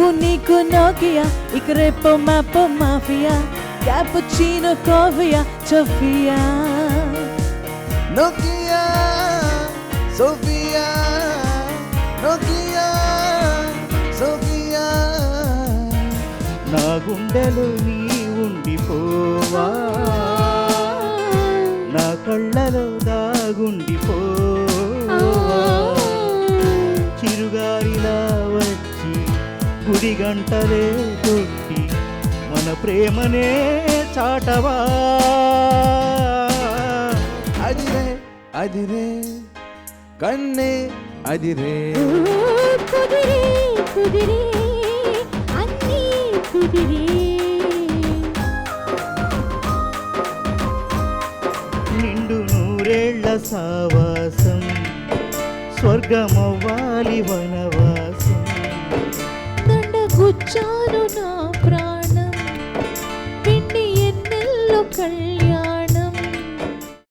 నాకు నీకు నోకియా ఇక రేపు మాపో మాఫియా క్యాపుచినో కాఫియా చోఫియా నోకియా సోఫియా నోకియా సోఫియా నా గుండెలో నీ ఉండిపోవా నా కళ్ళలో దాగుండిపోవా చిరుగారిలా వచ్చి గుడి గంటలే కొట్టి మన ప్రేమనే చాటవా అదిరే అదిరే కన్నే అదిరే కుదిరే కుదిరే అన్నీ కుదిరే నిండు నూరేళ్ల సావాసం స్వర్గమవ్వాలి వనవాసం దండగుచ్చాను నా ప్రాణం పిండి ఎన్నెల్లో కళ్ళ